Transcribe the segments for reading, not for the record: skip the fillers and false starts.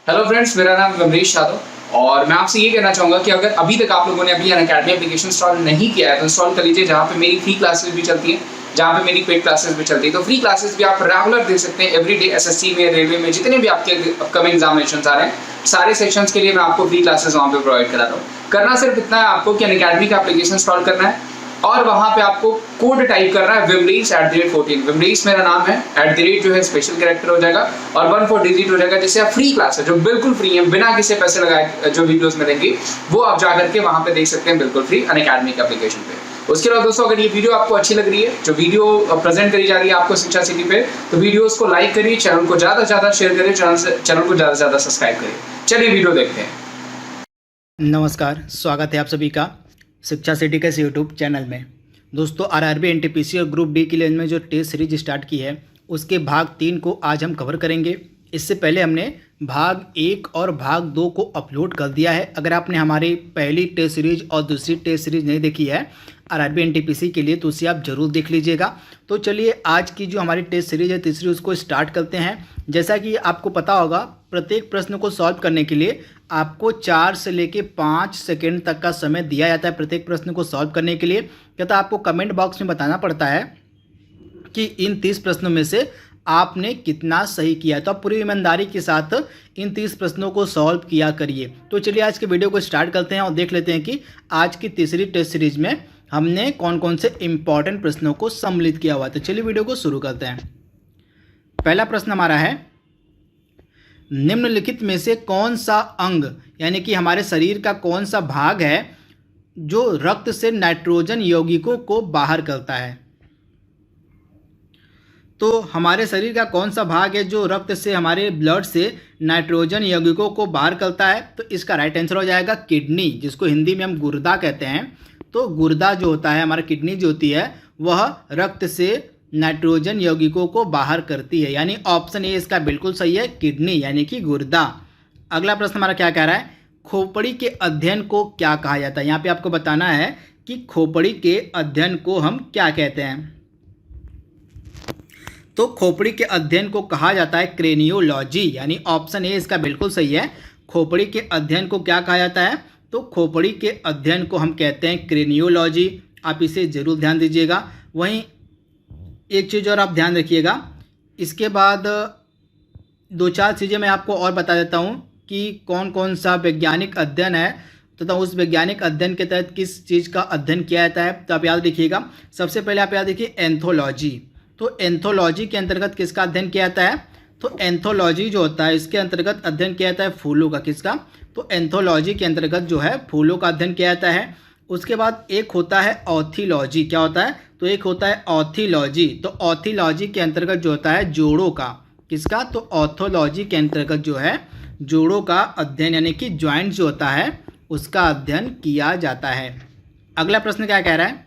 Hello friends, मेरा नाम अमरीश यादव और मैं आपसे ये कहना चाहूँगा कि अगर अभी तक आप लोगों ने अभी अनअकैडमी एप्लीकेशन इंस्टॉल नहीं किया है तो इंस्टॉल कर लीजिए, जहाँ पे मेरी फ्री क्लासेस भी चलती हैं, जहाँ पे मेरी पेड क्लासेस भी चलती है। तो फ्री क्लासेस भी आप रेगुलर दे सकते हैं। एवरीडे एसएससी में, रेलवे में जितने भी आपके अपकमिंग एग्जामिनेशन आ रहे हैं, सारे सेक्शंस के लिए मैं आपको फ्री क्लासेस वहाँ पे प्रोवाइड करा रहा हूँ। करना सिर्फ इतना है आपको कि अनअकैडमी का एप्लीकेशन इंस्टॉल करना है और वहां पे आपको कोड टाइप करना है Vimrees@14। विमरीस मेरा नाम है, @ जो है स्पेशल कैरेक्टर हो जाएगा और 14 डिजिट हो जाएगा, जिससे आप फ्री क्लास है जो बिल्कुल फ्री है, बिना किसी पैसे लगाए जो वीडियोस मिलेंगी वो आप जाकर के वहां पे देख सकते हैं बिल्कुल फ्री अनअकैडमी के एप्लीकेशन पे। उसके बाद दोस्तों, अगर ये वीडियो आपको अच्छी लग रही है, जो वीडियो प्रेजेंट करी जा रही है आपको शिक्षा सिटी पे, तो वीडियोस को लाइक करिए, चैनल को ज्यादा से ज्यादा शेयर करिए, चैनल को ज्यादा से ज्यादा सब्सक्राइब करिए। चलिए वीडियो देखते हैं। नमस्कार, स्वागत है आप सभी का शिक्षा सिटी के इस यूट्यूब चैनल में। दोस्तों, आरआरबी, एनटीपीसी और ग्रुप डी के लिए में जो टेस्ट सीरीज स्टार्ट की है उसके भाग 3 को आज हम कवर करेंगे। इससे पहले हमने भाग 1 और भाग 2 को अपलोड कर दिया है। अगर आपने हमारी पहली टेस्ट सीरीज और दूसरी टेस्ट सीरीज नहीं देखी है आरआरबी एनटीपीसी के लिए, तो उसे आप ज़रूर देख लीजिएगा। तो चलिए आज की जो हमारी टेस्ट सीरीज है तीसरी, उसको स्टार्ट करते हैं। जैसा कि आपको पता होगा, प्रत्येक प्रश्न को सॉल्व करने के लिए आपको 4 से लेके 5 सेकेंड तक का समय दिया जाता है प्रत्येक प्रश्न को सॉल्व करने के लिए। तथा आपको कमेंट बॉक्स में बताना पड़ता है कि इन 30 प्रश्नों में से आपने कितना सही किया है। तो आप पूरी ईमानदारी के साथ इन 30 प्रश्नों को सॉल्व किया करिए। तो चलिए आज के वीडियो को स्टार्ट करते हैं और देख लेते हैं कि आज की तीसरी टेस्ट सीरीज में हमने कौन कौन से इंपॉर्टेंट प्रश्नों को सम्मिलित किया हुआ है। तो चलिए वीडियो को शुरू करते हैं। पहला प्रश्न हमारा है, निम्नलिखित में से कौन सा अंग यानी कि हमारे शरीर का कौन सा भाग है जो रक्त से नाइट्रोजन यौगिकों को बाहर करता है। तो हमारे शरीर का कौन सा भाग है जो रक्त से, हमारे ब्लड से नाइट्रोजन यौगिकों को बाहर करता है। तो इसका राइट आंसर हो जाएगा किडनी, जिसको हिंदी में हम गुर्दा कहते हैं। तो गुर्दा जो होता है, हमारा किडनी जो होती है, वह रक्त से नाइट्रोजन यौगिकों को बाहर करती है। यानी ऑप्शन ए इसका बिल्कुल सही है, किडनी यानी कि गुर्दा। अगला प्रश्न हमारा क्या कह रहा है, खोपड़ी के अध्ययन को क्या कहा जाता है। यहाँ पे आपको बताना है कि खोपड़ी के अध्ययन को हम क्या कहते हैं। तो खोपड़ी के अध्ययन को कहा जाता है क्रेनियोलॉजी, यानी ऑप्शन ए इसका बिल्कुल सही है। खोपड़ी के अध्ययन को क्या कहा जाता है, तो खोपड़ी के अध्ययन को हम कहते हैं क्रेनियोलॉजी। आप इसे जरूर ध्यान दीजिएगा। वहीं एक चीज़ और आप ध्यान रखिएगा, इसके बाद 2-4 चीज़ें मैं आपको और बता देता हूँ कि कौन कौन सा वैज्ञानिक अध्ययन है तथा उस वैज्ञानिक अध्ययन के तहत किस चीज़ का अध्ययन किया जाता है। तो आप याद रखिएगा। सबसे पहले आप याद रखिए एंथोलॉजी। तो एंथोलॉजी के अंतर्गत किसका अध्ययन किया जाता है, तो एंथोलॉजी जो होता है इसके अंतर्गत अध्ययन किया जाता है फूलों का। किसका, तो एंथोलॉजी के अंतर्गत जो है फूलों का अध्ययन किया जाता है। उसके बाद एक होता है ऑथिलॉजी। क्या होता है, तो एक होता है ऑथिलॉजी। तो ऑथिलॉजी के अंतर्गत जो होता है जोड़ों का। किसका, तो ऑथोलॉजी के अंतर्गत जो है जोड़ों का अध्ययन यानी कि ज्वाइंट जो होता है उसका अध्ययन किया जाता है। अगला प्रश्न क्या कह रहा है,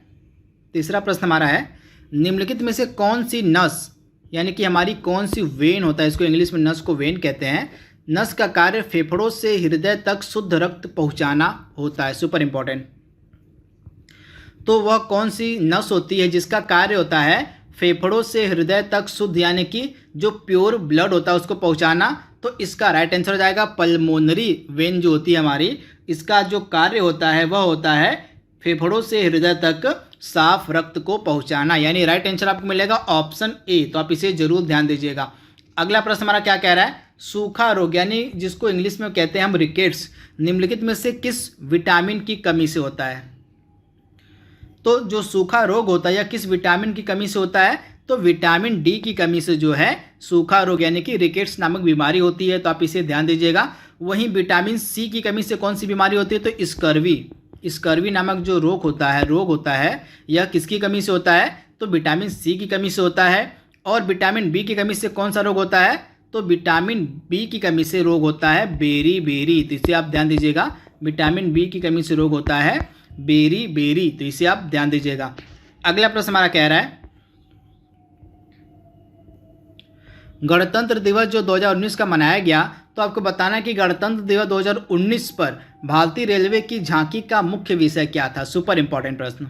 तीसरा प्रश्न हमारा है, निम्नलिखित में से कौन सी नस यानी कि हमारी कौन सी वेन होता है, इसको इंग्लिश में नस को वेन कहते हैं। नस का कार्य फेफड़ों से हृदय तक शुद्ध रक्त पहुंचाना होता है। Super important. तो वह कौन सी नस होती है जिसका कार्य होता है फेफड़ों से हृदय तक शुद्ध यानी कि जो प्योर ब्लड होता है उसको पहुंचाना। तो इसका राइट आंसर हो जाएगा पल्मोनरी वेन जो होती है हमारी, इसका जो कार्य होता है वह होता है फेफड़ों से हृदय तक साफ रक्त को पहुंचाना। यानी राइट आंसर आपको मिलेगा ऑप्शन ए। तो आप इसे जरूर ध्यान दीजिएगा। अगला प्रश्न हमारा क्या कह रहा है, सूखा रोग यानी जिसको इंग्लिश में कहते हैं हम रिकेट्स, निम्नलिखित में से किस विटामिन की कमी से होता है। तो जो सूखा रोग होता है या किस विटामिन की कमी से होता है, तो विटामिन डी की कमी से जो है सूखा रोग यानी कि रिकेट्स नामक बीमारी होती है। तो आप इसे ध्यान दीजिएगा। वहीं विटामिन सी की कमी से कौन सी बीमारी होती है, तो स्कर्वी नामक जो रोग होता है यह किसकी कमी से होता है, तो विटामिन सी की कमी से होता है। और विटामिन बी की कमी से कौन सा रोग होता है, तो विटामिन बी की कमी से रोग होता है बेरी। तो इसे आप ध्यान दीजिएगा। विटामिन बी की कमी से रोग होता है बेरी। तो इसे आप ध्यान दीजिएगा। अगला प्रश्न हमारा कह रहा है, गणतंत्र दिवस जो 2019 का मनाया गया, तो आपको बताना है कि गणतंत्र दिवस 2019 पर भारतीय रेलवे की झांकी का मुख्य विषय क्या था। सुपर इंपॉर्टेंट प्रश्न।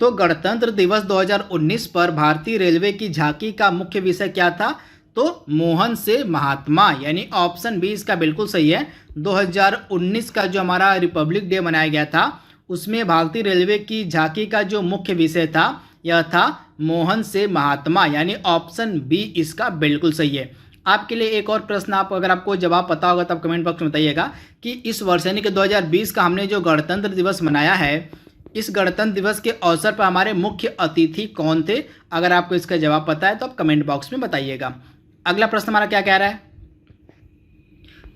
तो गणतंत्र दिवस 2019 पर भारतीय रेलवे की झांकी का मुख्य विषय क्या था, तो तो मोहन से महात्मा, यानी ऑप्शन बी इसका बिल्कुल सही है। 2019 का जो हमारा रिपब्लिक डे मनाया गया था उसमें भारतीय रेलवे की झांकी का जो मुख्य विषय था यह था मोहन से महात्मा, यानी ऑप्शन बी इसका बिल्कुल सही है। आपके लिए एक और प्रश्न, आप अगर आपको जवाब पता होगा तब कमेंट बॉक्स में बताइएगा कि इस वर्ष यानी कि 2020 का हमने जो गणतंत्र दिवस मनाया है, इस गणतंत्र दिवस के अवसर पर हमारे मुख्य अतिथि कौन थे? अगर आपको इसका जवाब पता है तो आप कमेंट बॉक्स में बताइएगा। अगला प्रश्न हमारा क्या कह रहा है,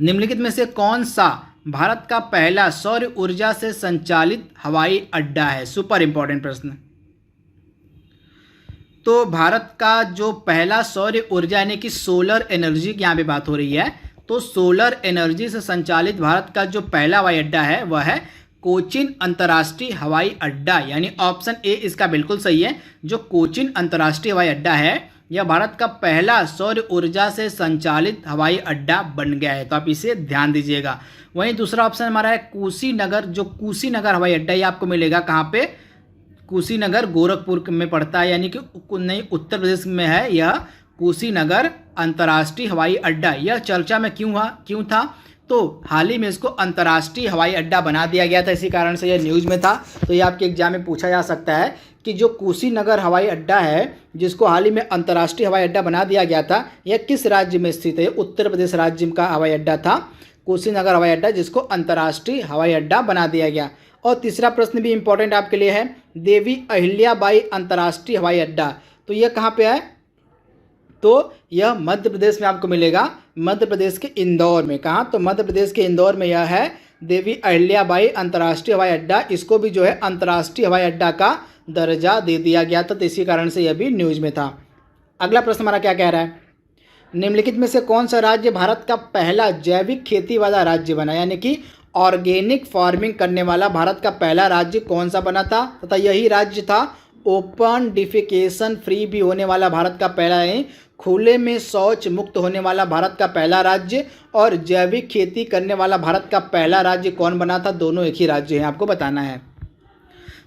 निम्नलिखित में से कौन सा भारत का पहला सौर ऊर्जा से संचालित हवाई अड्डा है? सुपर इंपॉर्टेंट प्रश्न। तो भारत का जो पहला सौर ऊर्जा यानी कि सोलर एनर्जी की यहाँ पे बात हो रही है, तो सोलर एनर्जी से संचालित भारत का जो पहला हवाई अड्डा है वह है कोचिन अंतर्राष्ट्रीय हवाई अड्डा, यानी ऑप्शन ए इसका बिल्कुल सही है। जो कोचिन अंतर्राष्ट्रीय हवाई अड्डा है यह भारत का पहला सौर ऊर्जा से संचालित हवाई अड्डा बन गया है, तो आप इसे ध्यान दीजिएगा। वहीं दूसरा ऑप्शन हमारा है कुशीनगर, जो कुशीनगर हवाई अड्डा ये आपको मिलेगा कहाँ पे? कुशीनगर गोरखपुर में पड़ता है, यानी कि नहीं उत्तर प्रदेश में है यह कुशीनगर अंतर्राष्ट्रीय हवाई अड्डा। यह चर्चा में क्यों था? तो हाल ही में इसको अंतर्राष्ट्रीय हवाई अड्डा बना दिया गया था, इसी कारण से यह न्यूज़ में था। तो ये आपके एग्जाम में पूछा जा सकता है कि जो कुशीनगर हवाई अड्डा है जिसको हाल ही में अंतर्राष्ट्रीय हवाई अड्डा बना दिया गया था, यह किस राज्य में स्थित है? उत्तर प्रदेश राज्य का हवाई अड्डा था कुशीनगर हवाई अड्डा, जिसको अंतर्राष्ट्रीय हवाई अड्डा बना दिया गया। और तीसरा प्रश्न भी इंपॉर्टेंट आपके लिए है, देवी अहिल्याबाई अंतर्राष्ट्रीय हवाई अड्डा, तो यह कहाँ पे है? तो यह मध्य प्रदेश में आपको मिलेगा, मध्य प्रदेश के इंदौर में। कहाँ? तो मध्य प्रदेश के इंदौर में यह है देवी अहिल्याबाई अंतर्राष्ट्रीय हवाई अड्डा। इसको भी जो है अंतर्राष्ट्रीय हवाई अड्डा का दर्जा दे दिया गया था, तो इसी कारण से यह भी न्यूज़ में था। अगला प्रश्न हमारा क्या कह रहा है, निम्नलिखित में से कौन सा राज्य भारत का पहला जैविक खेती वाला राज्य बना, यानी कि ऑर्गेनिक फार्मिंग करने वाला भारत का पहला राज्य कौन सा बना था? तथा यही राज्य था ओपन डिफिकेशन फ्री भी होने वाला भारत का पहला है, खुले में शौच मुक्त होने वाला भारत का पहला राज्य, और जैविक खेती करने वाला भारत का पहला राज्य कौन बना था? दोनों एक ही राज्य हैं, आपको बताना है।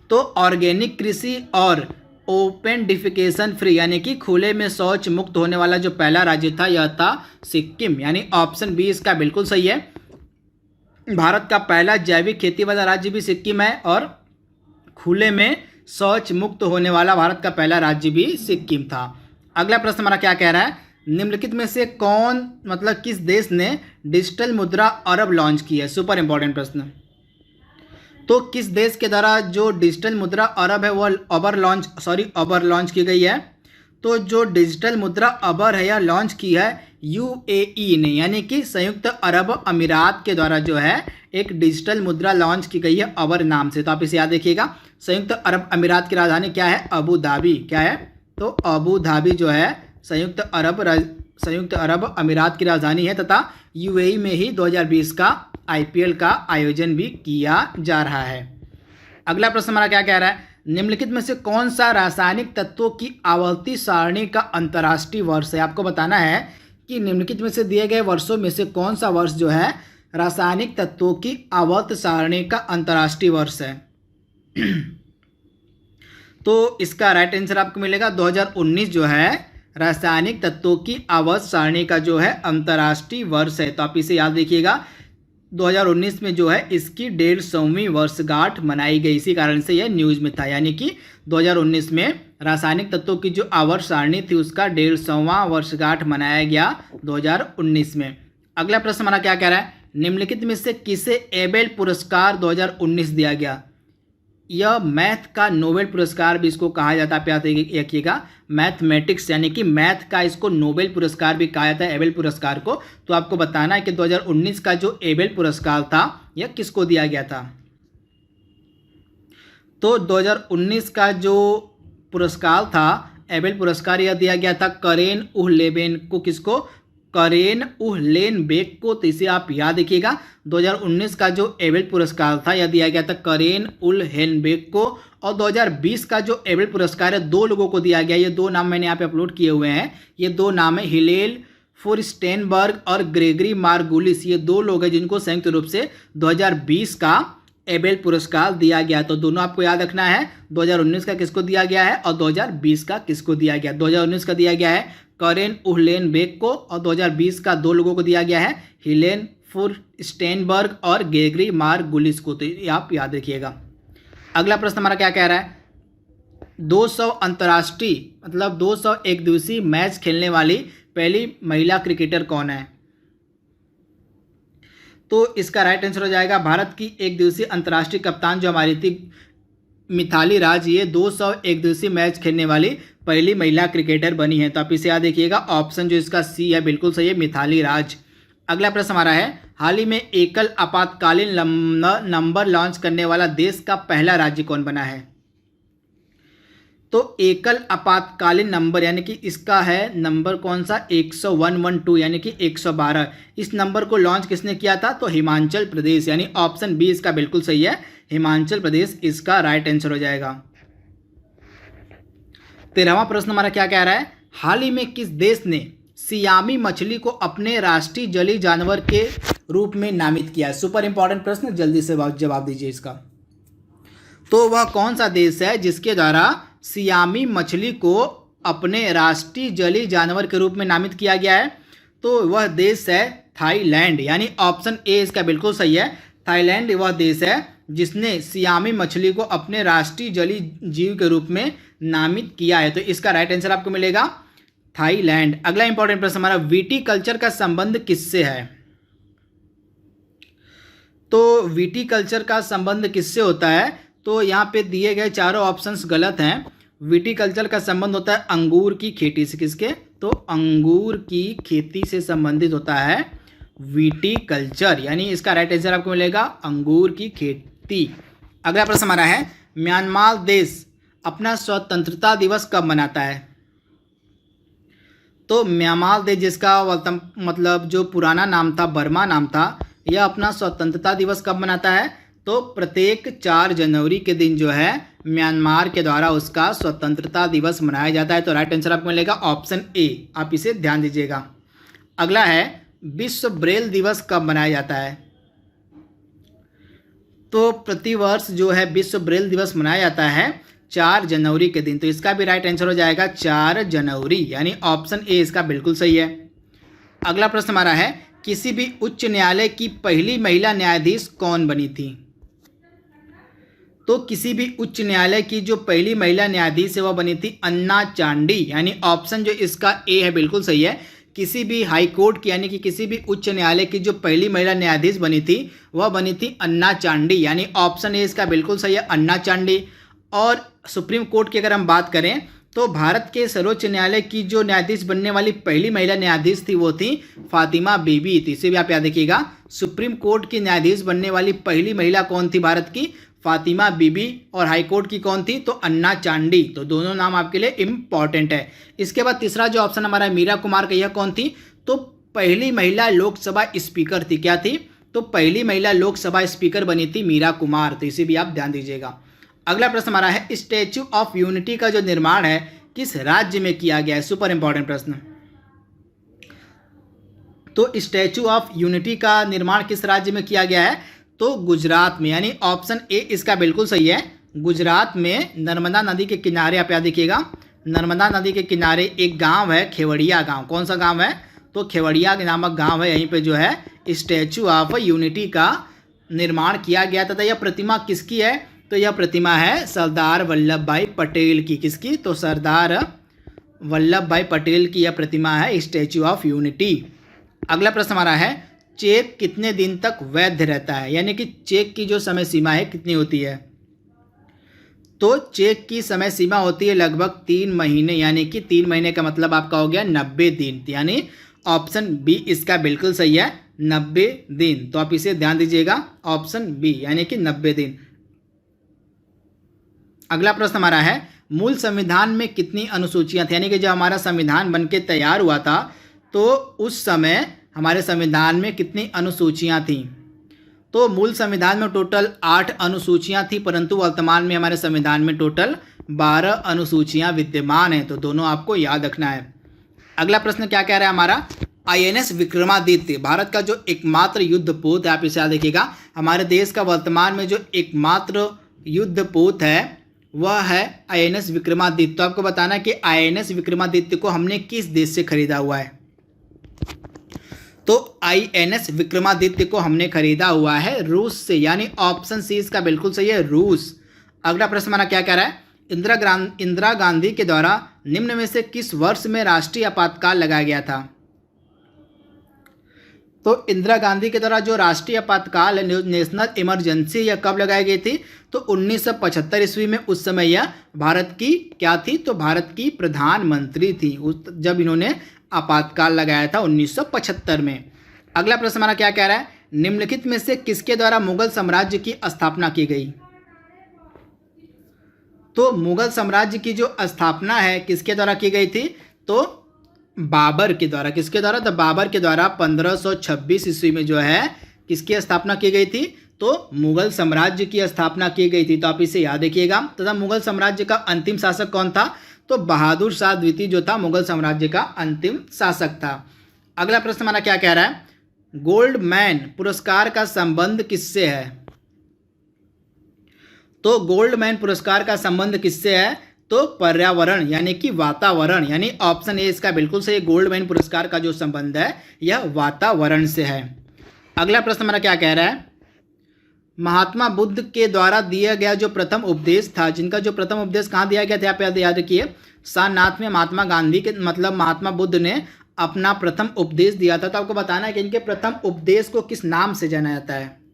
तो ऑर्गेनिक कृषि और ओपन डिफिकेशन फ्री यानी कि खुले में शौच मुक्त होने वाला जो पहला राज्य था यह था सिक्किम, यानी ऑप्शन बी इसका बिल्कुल सही है। भारत का पहला जैविक खेती वाला राज्य भी सिक्किम है और खुले में शौच मुक्त होने वाला भारत का पहला राज्य भी सिक्किम था। अगला प्रश्न हमारा क्या कह रहा है, निम्नलिखित में से कौन किस देश ने डिजिटल मुद्रा अरब लॉन्च की है? सुपर इंपॉर्टेंट प्रश्न। तो किस देश के द्वारा जो डिजिटल मुद्रा अरब है वह अबर लॉन्च की गई है? तो जो डिजिटल मुद्रा अबर है यह लॉन्च की है यूएई ने, यानी कि संयुक्त अरब अमीरात के द्वारा जो है एक डिजिटल मुद्रा लॉन्च की गई है अबर नाम से। तो आप इसे याद रखिएगा। संयुक्त अरब अमीरात की राजधानी क्या है? Abu Dhabi. क्या है? तो अबू धाबी जो है संयुक्त अरब अमीरात की राजधानी है, तथा यूएई में ही 2020 का आईपीएल का आयोजन भी किया जा रहा है। अगला प्रश्न हमारा क्या कह रहा है, निम्नलिखित में से कौन सा रासायनिक तत्वों की आवर्ती सारणी का अंतर्राष्ट्रीय वर्ष है? आपको बताना है कि निम्नलिखित में से दिए गए वर्षों में से कौन सा वर्ष जो है रासायनिक तत्वों की आवर्त सारणी का अंतर्राष्ट्रीय वर्ष है। तो इसका राइट आंसर आपको मिलेगा 2019 जो है रासायनिक तत्वों की आवर्त सारणी का जो है अंतर्राष्ट्रीय वर्ष है। तो आप इसे याद रखिएगा। 2019 में जो है इसकी 150वीं वर्षगांठ मनाई गई, इसी कारण से यह न्यूज़ में था। यानी कि 2019 में रासायनिक तत्वों की जो आवर्त सारणी थी उसका 150वां वर्षगांठ मनाया गया 2019 में। अगला प्रश्न हमारा क्या कह रहा है, निम्नलिखित में से किसे एबेल पुरस्कार 2019 दिया गया? यह मैथ का नोबेल पुरस्कार भी इसको कहा जाता है, आप याद रखिएगा। मैथमेटिक्स यानी कि मैथ का इसको नोबेल पुरस्कार भी कहा जाता है, एबेल पुरस्कार को। तो आपको बताना है कि 2019 का जो एबेल पुरस्कार था यह किसको दिया गया था? तो 2019 का जो पुरस्कार था एबेल पुरस्कार यह दिया गया था करेन उहलेबेन को। किसको? करेन उहलेनबेक को। तो इसे आप याद रखिएगा। 2019 का जो एबेल पुरस्कार था यह दिया गया था करेन उहलेनबेक को। और 2020 का जो एबेल पुरस्कार है 2 लोगों को दिया गया। ये 2 नाम मैंने यहाँ पे अपलोड किए हुए हैं। ये 2 नाम है हिलेल फुरस्टेनबर्ग और ग्रेगरी मार्गुलिस। ये 2 लोग हैं जिनको संयुक्त रूप से 2020 का एबेल पुरस्कार दिया गया। तो दोनों आपको याद रखना है, 2019 का किसको दिया गया है और 2020 का किसको दिया गया। 2019 का दिया गया है करेन उहलेनबेक को, और 2020 का 2 लोगों को दिया गया है, हिलेन फुरस्टेनबर्ग और गेगरी मार्गुलिस को। तो ये आप याद रखिएगा। अगला प्रश्न हमारा क्या कह रहा है, 200 अंतर्राष्ट्रीय मतलब 200 एक दिवसीय मैच खेलने वाली पहली महिला क्रिकेटर कौन है? तो इसका राइट आंसर हो जाएगा भारत की एक दिवसीय अंतर्राष्ट्रीय कप्तान जो हमारी थी मिथाली राज, ये 200 एक दिवसीय मैच खेलने वाली पहली महिला क्रिकेटर बनी है। तो आप इसे याद रखिएगा, ऑप्शन जो इसका सी है बिल्कुल सही है, मिथाली राज। अगला प्रश्न हमारा है, हाल ही में एकल आपातकालीन नंबर लॉन्च करने वाला देश का पहला राज्य कौन बना है? तो एकल आपातकालीन नंबर यानी कि इसका है नंबर कौन सा, 112 यानी कि 112। इस नंबर को लॉन्च किसने किया था? तो हिमाचल प्रदेश, यानी ऑप्शन बी इसका बिल्कुल सही है, हिमाचल प्रदेश इसका राइट आंसर हो जाएगा। 13वां प्रश्न हमारा क्या कह रहा है, हाल ही में किस देश ने सियामी मछली को अपने राष्ट्रीय जलीय जानवर के रूप में नामित किया है? सुपर इंपॉर्टेंट प्रश्न, जल्दी से जवाब दीजिए इसका। तो वह कौन सा देश है जिसके द्वारा सियामी मछली को अपने राष्ट्रीय जलीय जानवर के रूप में नामित किया गया है? तो वह देश है थाईलैंड, यानी ऑप्शन ए इसका बिल्कुल सही है, थाईलैंड वह देश है जिसने सियामी मछली को अपने राष्ट्रीय जलीय जीव के रूप में नामित किया है। तो इसका राइट आंसर आपको मिलेगा थाईलैंड। अगला इंपॉर्टेंट प्रश्न हमारा, विटीकल्चर का संबंध किससे है? तो विटीकल्चर का संबंध किससे होता है? तो यहाँ पे दिए गए चारों ऑप्शंस गलत हैं। विटीकल्चर का संबंध होता है अंगूर की खेती से। किसके? तो अंगूर की खेती से संबंधित होता है विटीकल्चर, यानी इसका राइट आंसर आपको मिलेगा अंगूर की खेती। अगला प्रश्न हमारा है, म्यांमार देश अपना स्वतंत्रता दिवस कब मनाता है? तो म्यांमार देश जिसका मतलब जो पुराना नाम था बर्मा नाम था, यह अपना स्वतंत्रता दिवस कब मनाता है? तो प्रत्येक 4 जनवरी के दिन जो है म्यांमार के द्वारा उसका स्वतंत्रता दिवस मनाया जाता है। तो राइट आंसर आपको मिलेगा ऑप्शन ए, आप इसे ध्यान दीजिएगा। अगला है, विश्व ब्रेल दिवस कब मनाया जाता है? तो प्रतिवर्ष जो है विश्व ब्रेल दिवस मनाया जाता है 4 जनवरी के दिन। तो इसका भी राइट आंसर हो जाएगा 4 जनवरी, यानी ऑप्शन ए इसका बिल्कुल सही है। अगला प्रश्न हमारा है, किसी भी उच्च न्यायालय की पहली महिला न्यायाधीश कौन बनी थी? तो किसी भी उच्च न्यायालय की जो पहली महिला न्यायाधीश है वह बनी थी अन्ना चांडी, यानी ऑप्शन जो इसका ए है बिल्कुल सही है। किसी भी हाई कोर्ट की यानी कि किसी भी उच्च न्यायालय की जो पहली महिला न्यायाधीश बनी थी वह बनी थी अन्ना चांडी, यानी ऑप्शन ए इसका बिल्कुल सही है, अन्ना चांडी। और सुप्रीम कोर्ट की अगर हम बात करें तो भारत के सर्वोच्च न्यायालय की जो न्यायाधीश बनने वाली पहली महिला न्यायाधीश थी वो थी फातिमा बीबी थी। इसे भी आप याद रखिएगा, सुप्रीम कोर्ट की न्यायाधीश बनने वाली पहली महिला कौन थी भारत की? फातिमा बीबी। और हाई कोर्ट की कौन थी? तो अन्ना चांडी। तो दोनों नाम आपके लिए इम्पॉर्टेंट है। इसके बाद तीसरा जो ऑप्शन हमारा मीरा कुमार का, यह कौन थी? तो पहली महिला लोकसभा स्पीकर थी। क्या थी? तो पहली महिला लोकसभा स्पीकर बनी थी मीरा कुमार। तो इसे भी आप ध्यान दीजिएगा। अगला प्रश्न हमारा है, स्टैच्यू ऑफ यूनिटी का जो निर्माण है किस राज्य में किया गया है? सुपर इंपॉर्टेंट प्रश्न। तो स्टैच्यू ऑफ यूनिटी का निर्माण किस राज्य में किया गया है? तो गुजरात में, यानी ऑप्शन ए इसका बिल्कुल सही है, गुजरात में नर्मदा नदी के किनारे। आप याद देखिएगा, नर्मदा नदी के किनारे एक गांव है खेवड़िया गांव। कौन सा गांव है? तो खेवड़िया नामक गांव है, यहीं पे जो है स्टैच्यू ऑफ यूनिटी का निर्माण किया गया था। यह प्रतिमा किसकी है? तो यह प्रतिमा है सरदार वल्लभ भाई पटेल की। किसकी? तो सरदार वल्लभ भाई पटेल की यह प्रतिमा है स्टैच्यू ऑफ यूनिटी। अगला प्रश्न हमारा है, चेक कितने दिन तक वैध रहता है? यानी कि चेक की जो समय सीमा है कितनी होती है? तो चेक की समय सीमा होती है लगभग 3 महीने, यानी कि 3 महीने का मतलब आपका हो गया 90 दिन, यानी ऑप्शन बी इसका बिल्कुल सही है, 90 दिन। तो आप इसे ध्यान दीजिएगा, ऑप्शन बी यानी कि 90 दिन। अगला प्रश्न हमारा है, मूल संविधान में कितनी अनुसूचियां थी? यानी कि जब हमारा संविधान बनके तैयार हुआ था तो उस समय हमारे संविधान में कितनी अनुसूचियां थीं? तो मूल संविधान में टोटल 8 अनुसूचियां थी, परंतु वर्तमान में हमारे संविधान में टोटल 12 अनुसूचियां विद्यमान हैं। तो दोनों आपको याद रखना है। अगला प्रश्न क्या कह रहा है हमारा, INS विक्रमादित्य भारत का जो एकमात्र युद्धपोत है, आप इसे याद रखिएगा, हमारे देश का वर्तमान में जो एकमात्र युद्धपोत है वह है INS विक्रमादित्य। तो आपको बताना है कि INS विक्रमादित्य को हमने किस देश से खरीदा हुआ है। तो INS विक्रमादित्य को हमने खरीदा हुआ है रूस से, यानी ऑप्शन सी इसका बिल्कुल सही है, रूस। अगला प्रश्न हमारा क्या कह रहा है, इंदिरा गांधी के द्वारा निम्न में से किस वर्ष में राष्ट्रीय आपातकाल लगाया गया था। तो इंदिरा गांधी के द्वारा जो राष्ट्रीय आपातकाल है, नेशनल इमरजेंसी, यह कब लगाई गई थी, तो 1975 ईस्वी में। उस समय यह भारत की क्या थी, तो भारत की प्रधानमंत्री थी जब इन्होंने आपातकाल लगाया था 1975 में। अगला प्रश्न हमारा क्या कह रहा है, निम्नलिखित में से किसके द्वारा मुगल साम्राज्य की स्थापना की गई। तो मुगल साम्राज्य की जो स्थापना है किसके द्वारा की गई थी, तो बाबर के द्वारा। किसके द्वारा, तो बाबर के द्वारा 1526 ईस्वी में जो है किसकी स्थापना की गई थी, तो मुगल साम्राज्य की स्थापना की गई थी। तो आप इसे याद रखिएगा। तथा मुगल साम्राज्य का अंतिम शासक कौन था, तो बहादुर शाह द्वितीय जो था मुगल साम्राज्य का अंतिम शासक था। अगला प्रश्न हमारा क्या कह रहा है, गोल्डमैन पुरस्कार का संबंध किससे है। तो गोल्डमैन पुरस्कार का संबंध किससे है, तो पर्यावरण यानी कि वातावरण, यानी ऑप्शन ए इसका बिल्कुल सही। गोल्डमैन पुरस्कार का जो संबंध है यह वातावरण से है। अगला प्रश्न हमारा क्या कह रहा है, महात्मा बुद्ध के द्वारा दिया गया जो प्रथम उपदेश था, जिनका जो प्रथम उपदेश कहाँ दिया गया था, आप याद रखिए, सारनाथ में महात्मा गांधी के मतलब महात्मा बुद्ध ने अपना प्रथम उपदेश दिया था। तो आपको बताना है कि इनके प्रथम उपदेश को किस नाम से जाना जाता है।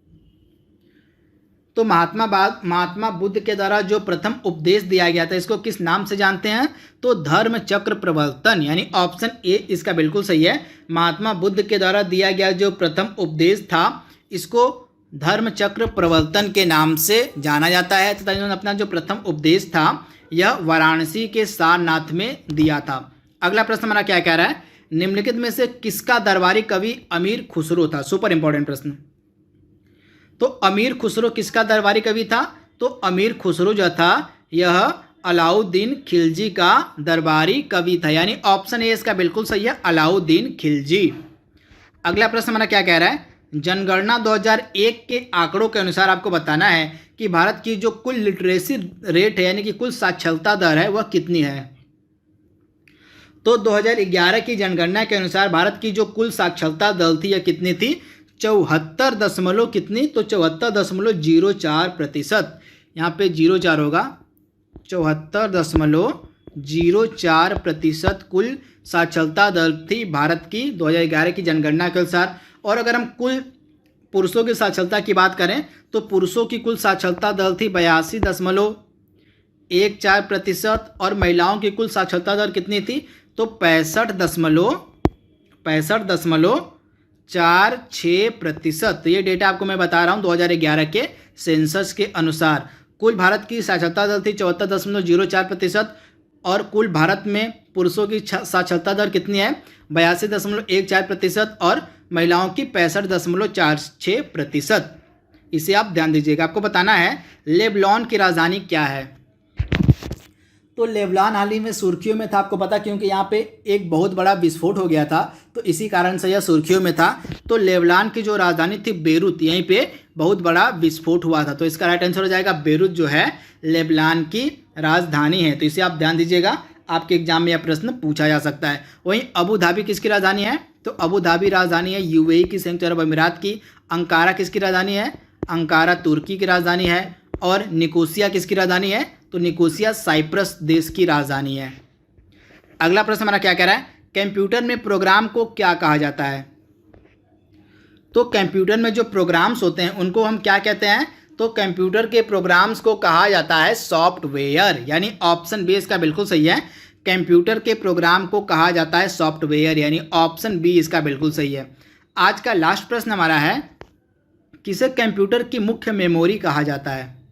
तो महात्मा बुद्ध के द्वारा जो प्रथम उपदेश दिया गया था इसको किस नाम से जानते हैं, तो धर्म चक्र प्रवर्तन, यानी ऑप्शन ए इसका बिल्कुल सही है। महात्मा बुद्ध के द्वारा दिया गया जो प्रथम उपदेश था इसको धर्म चक्र प्रवर्तन के नाम से जाना जाता है। तथा इन्होंने अपना जो प्रथम उपदेश था यह वाराणसी के सारनाथ में दिया था। अगला प्रश्न हमारा क्या कह रहा है, निम्नलिखित में से किसका दरबारी कवि अमीर खुसरो था। सुपर इंपॉर्टेंट प्रश्न। तो अमीर खुसरो किसका दरबारी कवि था, तो अमीर खुसरो जो था यह अलाउद्दीन खिलजी का दरबारी कवि था, यानी ऑप्शन ए इसका बिल्कुल सही है, अलाउद्दीन खिलजी। अगला प्रश्न हमारा क्या कह रहा है, जनगणना 2001 के आंकड़ों के अनुसार आपको बताना है कि भारत की जो कुल लिटरेसी रेट है यानी कि कुल साक्षरता दर है वह कितनी है। तो 2011 की जनगणना के अनुसार भारत की जो कुल साक्षरता दर थी यह कितनी थी, 74 दशमलव कितनी, तो 74.04%। यहाँ पे 04 होगा, 74.04% कुल साक्षरता दर थी भारत की 2011 की जनगणना के अनुसार। और अगर हम कुल पुरुषों की साक्षरता की बात करें तो पुरुषों की कुल साक्षरता दर थी 82.14% और महिलाओं की कुल साक्षरता दर कितनी थी, तो 65.46%। तो ये डेटा आपको मैं बता रहा हूँ 2011 के सेंसस के अनुसार। कुल भारत की साक्षरता दर थी 74.04% और कुल भारत में पुरुषों की साक्षरता दर कितनी है, 82.14% और महिलाओं की 65.46%। इसे आप ध्यान दीजिएगा। आपको बताना है लेबनान की राजधानी क्या है। तो लेबनान हाल ही में सुर्खियों में था, आपको पता क्योंकि यहाँ पे एक बहुत बड़ा विस्फोट हो गया था तो इसी कारण से यह सुर्खियों में था। तो लेबनान की जो राजधानी थी बेरूत, यहीं पे बहुत बड़ा विस्फोट हुआ था। तो इसका राइट आंसर हो जाएगा बेरूत जो है लेबनान की राजधानी है। तो इसे आप ध्यान दीजिएगा, आपके एग्जाम में यह प्रश्न पूछा जा सकता है। वहीं अबू धाबी किसकी राजधानी है, तो अबू धाबी राजधानी है यूएई की, संयुक्त अरब अमीरात की। अंकारा किसकी राजधानी है, अंकारा तुर्की की राजधानी है। और निकोसिया किसकी राजधानी है, तो निकोसिया साइप्रस देश की राजधानी है। अगला प्रश्न हमारा क्या कह रहा है, कंप्यूटर में प्रोग्राम को क्या कहा जाता है। तो कंप्यूटर में जो प्रोग्राम्स होते हैं उनको हम क्या कहते हैं, तो कंप्यूटर के प्रोग्राम्स को कहा जाता है सॉफ्टवेयर, यानी ऑप्शन बी इसका बिल्कुल सही है। कंप्यूटर के प्रोग्राम को कहा जाता है सॉफ्टवेयर, यानी ऑप्शन बी इसका बिल्कुल सही है। आज का लास्ट प्रश्न हमारा है, किसे कंप्यूटर की मुख्य मेमोरी कहा जाता है।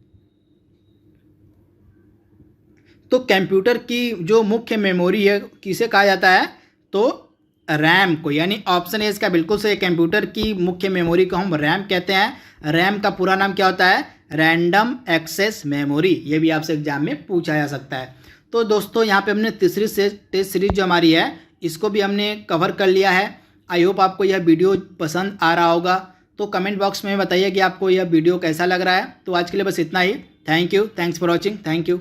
तो कंप्यूटर की जो मुख्य मेमोरी है किसे कहा जाता है, तो रैम को, यानी ऑप्शन ए इसका बिल्कुल सही। कंप्यूटर की मुख्य मेमोरी को हम रैम कहते हैं। रैम का पूरा नाम क्या होता है, रैंडम एक्सेस मेमोरी। ये भी आपसे एग्जाम में पूछा जा सकता है। तो दोस्तों यहाँ पे हमने तीसरी टेस्ट सीरीज जो हमारी है इसको भी हमने कवर कर लिया है। आई होप आपको यह वीडियो पसंद आ रहा होगा। तो कमेंट बॉक्स में बताइए कि आपको यह वीडियो कैसा लग रहा है। तो आज के लिए बस इतना ही। Thank you, thanks for watching, thank you.